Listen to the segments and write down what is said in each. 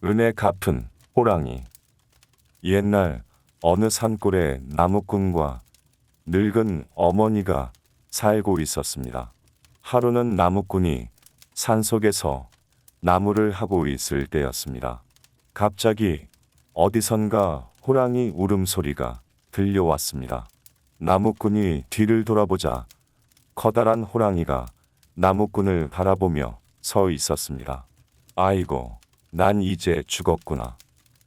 은혜 갚은 호랑이. 옛날 어느 산골에 나무꾼과 늙은 어머니가 살고 있었습니다. 하루는 나무꾼이 산속에서 나무를 하고 있을 때였습니다. 갑자기 어디선가 호랑이 울음소리가 들려왔습니다. 나무꾼이 뒤를 돌아보자 커다란 호랑이가 나무꾼을 바라보며 서 있었습니다. 아이고, 난 이제 죽었구나.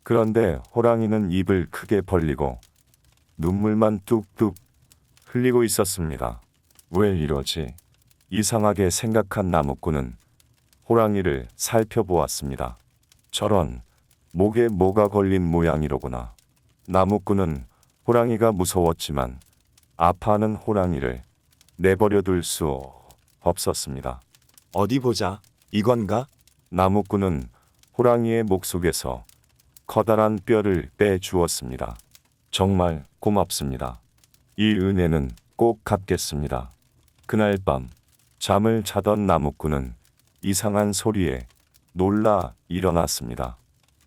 그런데 호랑이는 입을 크게 벌리고 눈물만 뚝뚝 흘리고 있었습니다. 왜 이러지? 이상하게 생각한 나무꾼은 호랑이를 살펴보았습니다. 저런, 목에 뭐가 걸린 모양이로구나. 나무꾼은 호랑이가 무서웠지만 아파하는 호랑이를 내버려 둘 수 없었습니다. 어디 보자. 이건가? 나무꾼은 호랑이의 목 속에서 커다란 뼈를 빼주었습니다. 정말 고맙습니다. 이 은혜는 꼭 갚겠습니다. 그날 밤 잠을 자던 나무꾼은 이상한 소리에 놀라 일어났습니다.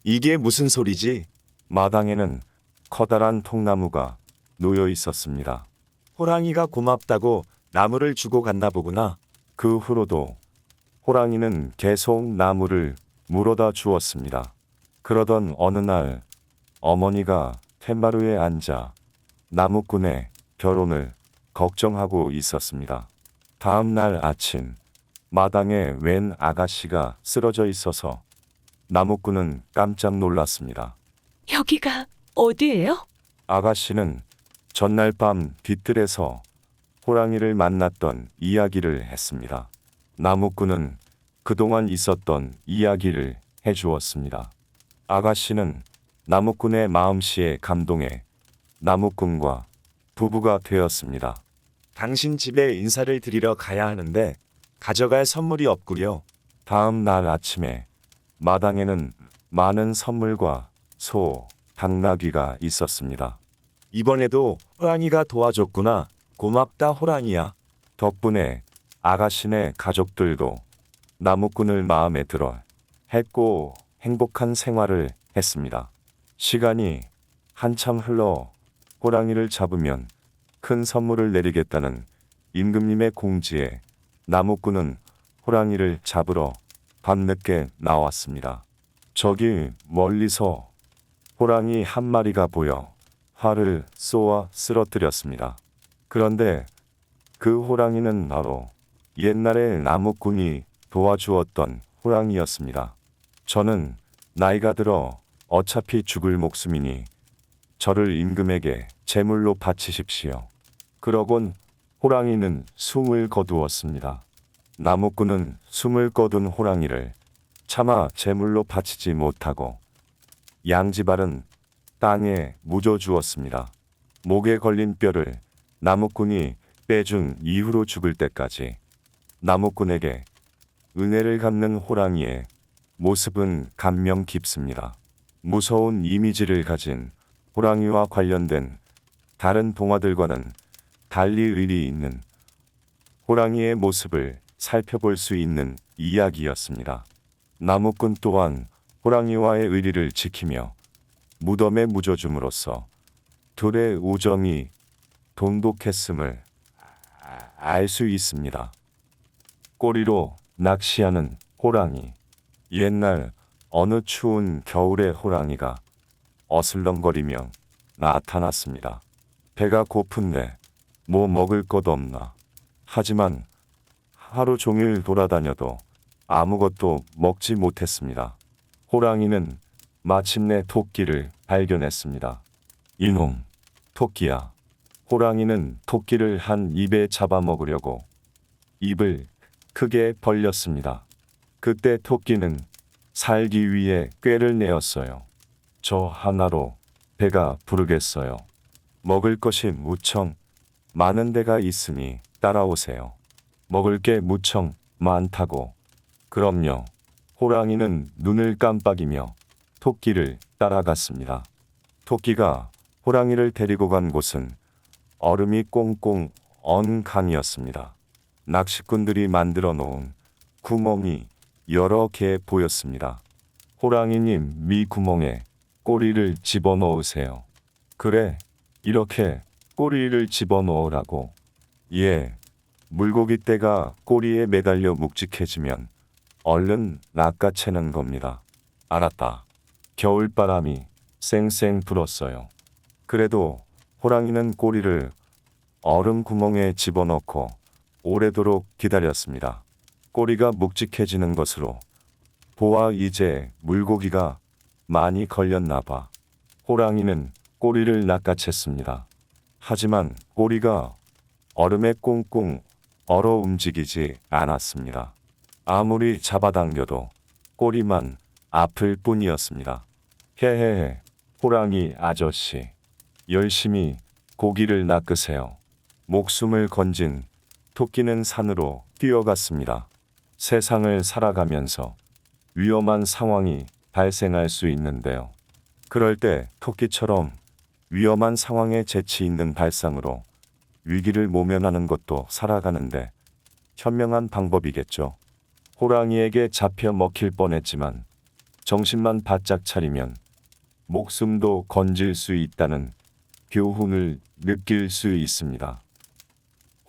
이게 무슨 소리지? 마당에는 커다란 통나무가 놓여 있었습니다. 호랑이가 고맙다고 나무를 주고 갔나 보구나. 그 후로도 호랑이는 계속 나무를 물어다 주었습니다. 그러던 어느 날 어머니가 툇마루에 앉아 나무꾼의 결혼을 걱정하고 있었습니다. 다음 날 아침 마당에 웬 아가씨가 쓰러져 있어서 나무꾼은 깜짝 놀랐습니다. 여기가 어디예요? 아가씨는 전날 밤 뒤뜰에서 호랑이를 만났던 이야기를 했습니다. 나무꾼은 그동안 있었던 이야기를 해주었습니다. 아가씨는 나무꾼의 마음씨에 감동해 나무꾼과 부부가 되었습니다. 당신 집에 인사를 드리러 가야 하는데 가져갈 선물이 없구려. 다음 날 아침에 마당에는 많은 선물과 소, 당나귀가 있었습니다. 이번에도 호랑이가 도와줬구나. 고맙다 호랑이야. 덕분에 아가씨네 가족들도 나무꾼을 마음에 들어 했고 행복한 생활을 했습니다. 시간이 한참 흘러 호랑이를 잡으면 큰 선물을 내리겠다는 임금님의 공지에 나무꾼은 호랑이를 잡으러 밤늦게 나왔습니다. 저기 멀리서 호랑이 한 마리가 보여 활을 쏘아 쓰러뜨렸습니다. 그런데 그 호랑이는 바로 옛날에 나무꾼이 도와주었던 호랑이였습니다. 저는 나이가 들어 어차피 죽을 목숨이니 저를 임금에게 제물로 바치십시오. 그러곤 호랑이는 숨을 거두었습니다. 나무꾼은 숨을 거둔 호랑이를 차마 제물로 바치지 못하고 양지발은 땅에 묻어 주었습니다. 목에 걸린 뼈를 나무꾼이 빼준 이후로 죽을 때까지 나무꾼에게 은혜를 갚는 호랑이의 모습은 감명 깊습니다. 무서운 이미지를 가진 호랑이와 관련된 다른 동화들과는 달리 의리 있는 호랑이의 모습을 살펴볼 수 있는 이야기였습니다. 나무꾼 또한 호랑이와의 의리를 지키며 무덤에 묻어줌으로써 둘의 우정이 돈독했음을 알 수 있습니다. 꼬리로 낚시하는 호랑이. 옛날 어느 추운 겨울에 호랑이가 어슬렁거리며 나타났습니다. 배가 고픈데 뭐 먹을 것 없나. 하지만 하루 종일 돌아다녀도 아무것도 먹지 못했습니다. 호랑이는 마침내 토끼를 발견했습니다. 이놈, 토끼야. 호랑이는 토끼를 한 입에 잡아먹으려고 입을 크게 벌렸습니다. 그때 토끼는 살기 위해 꾀를 내었어요. 저 하나로 배가 부르겠어요. 먹을 것이 무척 많은 데가 있으니 따라오세요. 먹을 게 무척 많다고. 그럼요. 호랑이는 눈을 깜빡이며 토끼를 따라갔습니다. 토끼가 호랑이를 데리고 간 곳은 얼음이 꽁꽁 언 강이었습니다. 낚시꾼들이 만들어 놓은 구멍이 여러 개 보였습니다. 호랑이님 미 구멍에 꼬리를 집어넣으세요. 그래, 이렇게 꼬리를 집어넣으라고. 예, 물고기 떼가 꼬리에 매달려 묵직해지면 얼른 낚아채는 겁니다. 알았다. 겨울바람이 쌩쌩 불었어요. 그래도 호랑이는 꼬리를 얼음 구멍에 집어넣고 오래도록 기다렸습니다. 꼬리가 묵직해지는 것으로 보아 이제 물고기가 많이 걸렸나 봐. 호랑이는 꼬리를 낚아챘습니다. 하지만 꼬리가 얼음에 꽁꽁 얼어 움직이지 않았습니다. 아무리 잡아당겨도 꼬리만 아플 뿐이었습니다. 헤헤헤, 호랑이 아저씨, 열심히 고기를 낚으세요. 목숨을 건진 토끼는 산으로 뛰어갔습니다. 세상을 살아가면서 위험한 상황이 발생할 수 있는데요. 그럴 때 토끼처럼 위험한 상황에 재치 있는 발상으로 위기를 모면하는 것도 살아가는데 현명한 방법이겠죠. 호랑이에게 잡혀 먹힐 뻔했지만 정신만 바짝 차리면 목숨도 건질 수 있다는 교훈을 느낄 수 있습니다.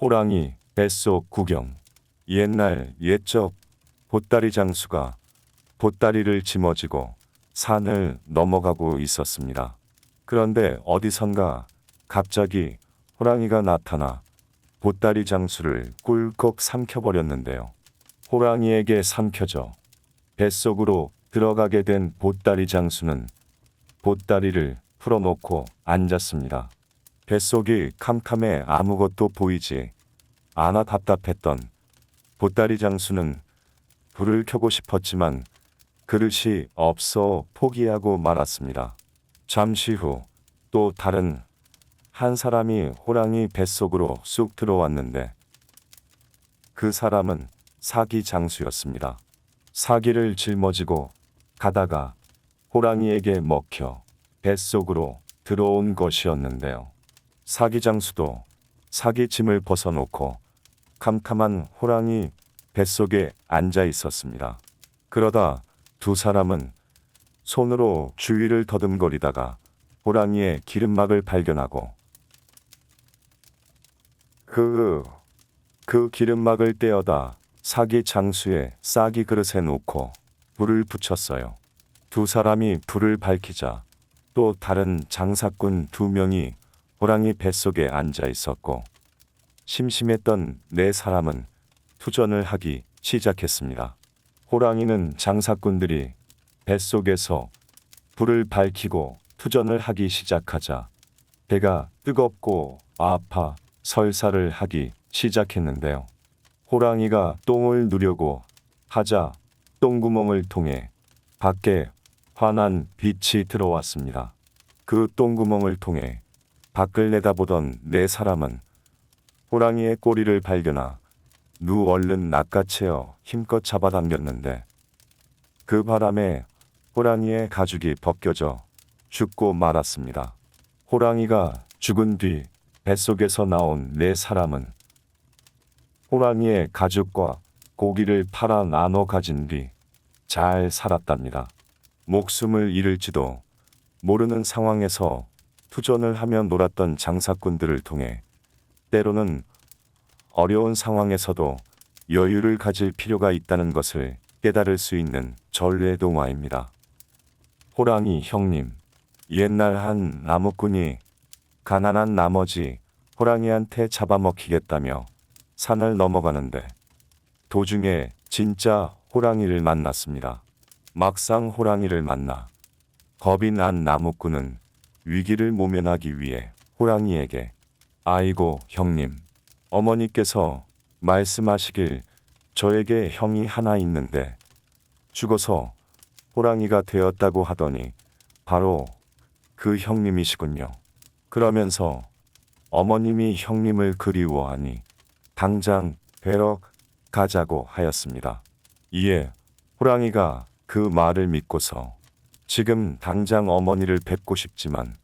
호랑이 뱃속 구경. 옛날 옛적 보따리 장수가 보따리를 짊어지고 산을 넘어가고 있었습니다. 그런데 어디선가 갑자기 호랑이가 나타나 보따리 장수를 꿀꺽 삼켜버렸는데요. 호랑이에게 삼켜져 뱃속으로 들어가게 된 보따리 장수는 보따리를 풀어놓고 앉았습니다. 뱃속이 캄캄해 아무것도 보이지 않아 답답했던 보따리 장수는 불을 켜고 싶었지만 그릇이 없어 포기하고 말았습니다. 잠시 후 또 다른 한 사람이 호랑이 뱃속으로 쑥 들어왔는데 그 사람은 사기 장수였습니다. 사기를 짊어지고 가다가 호랑이에게 먹혀 뱃속으로 들어온 것이었는데요. 사기 장수도 사기 짐을 벗어놓고 캄캄한 호랑이 뱃속에 앉아 있었습니다. 그러다 두 사람은 손으로 주위를 더듬거리다가 호랑이의 기름막을 발견하고 그 기름막을 떼어다 사기 장수의 싸기 그릇에 놓고 불을 붙였어요. 두 사람이 불을 밝히자 또 다른 장사꾼 두 명이 호랑이 뱃속에 앉아 있었고 심심했던 네 사람은 투전을 하기 시작했습니다. 호랑이는 장사꾼들이 뱃속에서 불을 밝히고 투전을 하기 시작하자 배가 뜨겁고 아파 설사를 하기 시작했는데요. 호랑이가 똥을 누려고 하자 똥구멍을 통해 밖에 환한 빛이 들어왔습니다. 그 똥구멍을 통해 밖을 내다보던 네 사람은 호랑이의 꼬리를 발견하 누 얼른 낚아채어 힘껏 잡아당겼는데 그 바람에 호랑이의 가죽이 벗겨져 죽고 말았습니다. 호랑이가 죽은 뒤 뱃속에서 나온 네 사람은 호랑이의 가죽과 고기를 팔아 나눠 가진 뒤 잘 살았답니다. 목숨을 잃을지도 모르는 상황에서 투전을 하며 놀았던 장사꾼들을 통해 때로는 어려운 상황에서도 여유를 가질 필요가 있다는 것을 깨달을 수 있는 전래 동화입니다. 호랑이 형님. 옛날 한 나무꾼이 가난한 나머지 호랑이한테 잡아먹히겠다며 산을 넘어가는데 도중에 진짜 호랑이를 만났습니다. 막상 호랑이를 만나 겁이 난 나무꾼은 위기를 모면하기 위해 호랑이에게 아이고 형님, 어머니께서 말씀하시길 저에게 형이 하나 있는데 죽어서 호랑이가 되었다고 하더니 바로 그 형님이시군요. 그러면서 어머님이 형님을 그리워하니 당장 뵈러 가자고 하였습니다. 이에 호랑이가 그 말을 믿고서 지금 당장 어머니를 뵙고 싶지만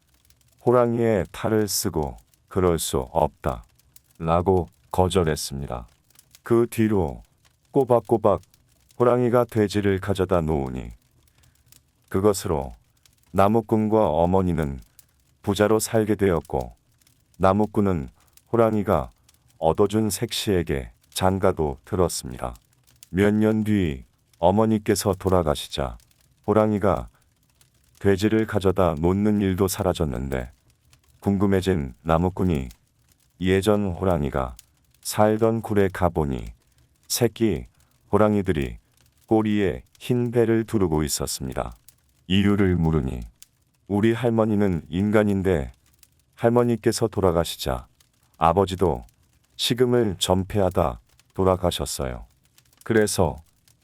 호랑이의 탈을 쓰고 그럴 수 없다 라고 거절했습니다. 그 뒤로 꼬박꼬박 호랑이가 돼지를 가져다 놓으니 그것으로 나무꾼과 어머니는 부자로 살게 되었고, 나무꾼은 호랑이가 얻어준 색시에게 장가도 들었습니다. 몇 년 뒤 어머니께서 돌아가시자 호랑이가 돼지를 가져다 놓는 일도 사라졌는데, 궁금해진 나무꾼이 예전 호랑이가 살던 굴에 가보니 새끼 호랑이들이 꼬리에 흰 배를 두르고 있었습니다. 이유를 물으니 우리 할머니는 인간인데 할머니께서 돌아가시자 아버지도 식음을 전폐하다 돌아가셨어요. 그래서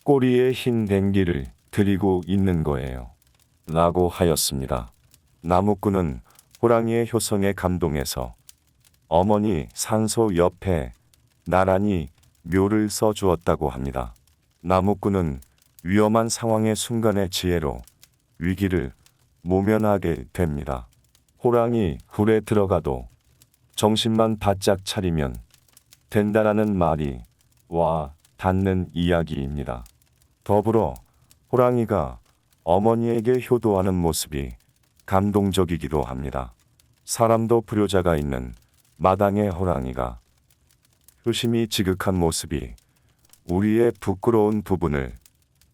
꼬리에 흰 댕기를 들이고 있는 거예요. 라고 하였습니다. 나무꾼은 호랑이의 효성에 감동해서 어머니 산소 옆에 나란히 묘를 써주었다고 합니다. 나무꾼은 위험한 상황의 순간의 지혜로 위기를 모면하게 됩니다. 호랑이 굴에 들어가도 정신만 바짝 차리면 된다라는 말이 와 닿는 이야기입니다. 더불어 호랑이가 어머니에게 효도하는 모습이 감동적이기도 합니다. 사람도 불효자가 있는 마당의 호랑이가 효심이 지극한 모습이 우리의 부끄러운 부분을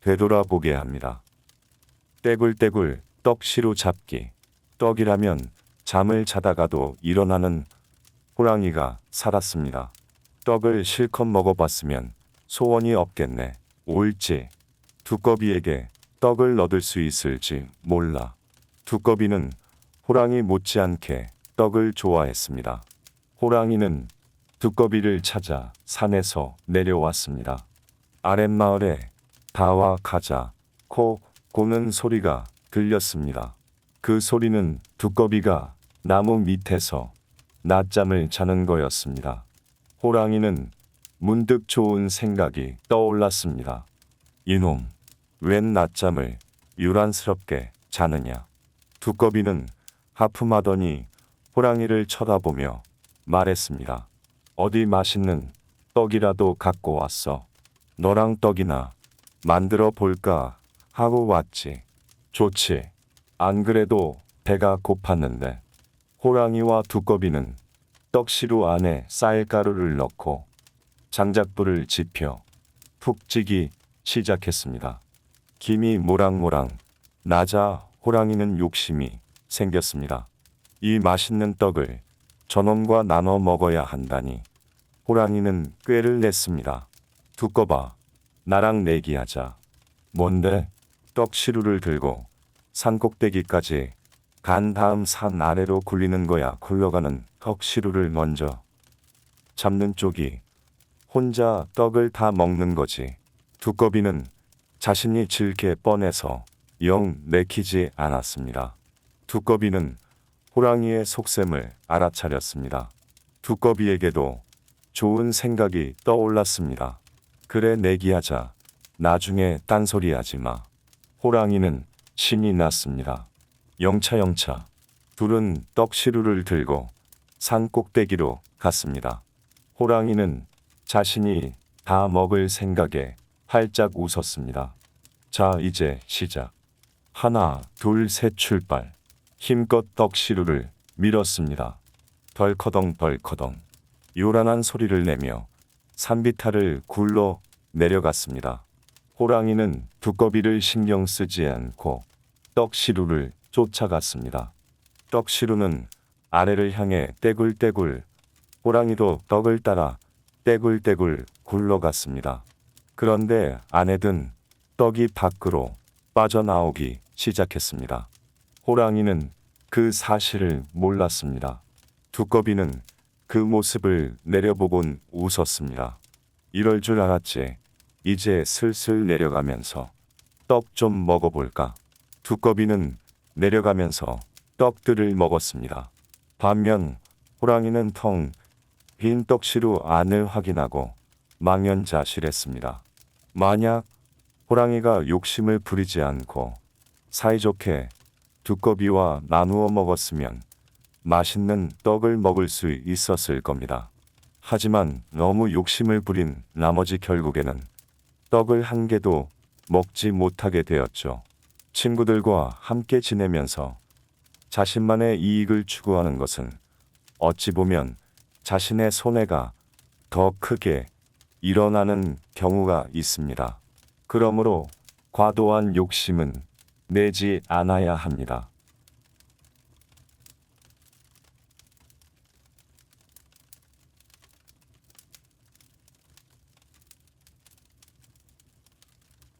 되돌아보게 합니다. 떼굴떼굴 떡시루 잡기. 떡이라면 잠을 자다가도 일어나는 호랑이가 살았습니다. 떡을 실컷 먹어봤으면 소원이 없겠네. 옳지. 두꺼비에게 떡을 얻을 수 있을지 몰라. 두꺼비는 호랑이 못지않게 떡을 좋아했습니다. 호랑이는 두꺼비를 찾아 산에서 내려왔습니다. 아랫마을에 다와 가자 코 고는 소리가 들렸습니다. 그 소리는 두꺼비가 나무 밑에서 낮잠을 자는 거였습니다. 호랑이는 문득 좋은 생각이 떠올랐습니다. 이놈, 웬 낮잠을 유란스럽게 자느냐. 두꺼비는 하품하더니 호랑이를 쳐다보며 말했습니다. 어디 맛있는 떡이라도 갖고 왔어. 너랑 떡이나 만들어 볼까 하고 왔지. 좋지. 안 그래도 배가 고팠는데. 호랑이와 두꺼비는 떡시루 안에 쌀가루를 넣고 장작불을 지펴 푹 찌기 시작했습니다. 김이 모락모락 나자 호랑이는 욕심이 생겼습니다. 이 맛있는 떡을 저놈과 나눠 먹어야 한다니. 호랑이는 꾀를 냈습니다. 두꺼봐, 나랑 내기하자. 뭔데? 떡시루를 들고 산꼭대기까지 간 다음 산 아래로 굴리는 거야. 굴러가는 떡시루를 먼저 잡는 쪽이 혼자 떡을 다 먹는 거지. 두꺼비는 자신이 질 게 뻔해서 영 내키지 않았습니다. 두꺼비는 호랑이의 속셈을 알아차렸습니다. 두꺼비에게도 좋은 생각이 떠올랐습니다. 그래, 내기하자. 나중에 딴소리 하지 마. 호랑이는 신이 났습니다. 영차 둘은 떡시루를 들고 산 꼭대기로 갔습니다. 호랑이는 자신이 다 먹을 생각에 활짝 웃었습니다. 자, 이제 시작. 하나, 둘, 셋 출발. 힘껏 떡시루를 밀었습니다. 덜커덩 요란한 소리를 내며 산비탈을 굴러 내려갔습니다. 호랑이는 두꺼비를 신경 쓰지 않고 떡시루를 쫓아갔습니다. 떡시루는 아래를 향해 떼굴떼굴, 호랑이도 떡을 따라 떼굴떼굴 굴러갔습니다. 그런데 안에 든 떡이 밖으로 빠져나오기 시작했습니다. 호랑이는 그 사실을 몰랐습니다. 두꺼비는 그 모습을 내려보곤 웃었습니다. 이럴 줄 알았지. 이제 슬슬 내려가면서 떡 좀 먹어볼까? 두꺼비는 내려가면서 떡들을 먹었습니다. 반면 호랑이는 텅 빈 떡시루 안을 확인하고 망연자실했습니다. 만약 호랑이가 욕심을 부리지 않고 사이좋게 두꺼비와 나누어 먹었으면 맛있는 떡을 먹을 수 있었을 겁니다. 하지만 너무 욕심을 부린 나머지 결국에는 떡을 한 개도 먹지 못하게 되었죠. 친구들과 함께 지내면서 자신만의 이익을 추구하는 것은 어찌 보면 자신의 손해가 더 크게 일어나는 경우가 있습니다. 그러므로 과도한 욕심은 내지 않아야 합니다.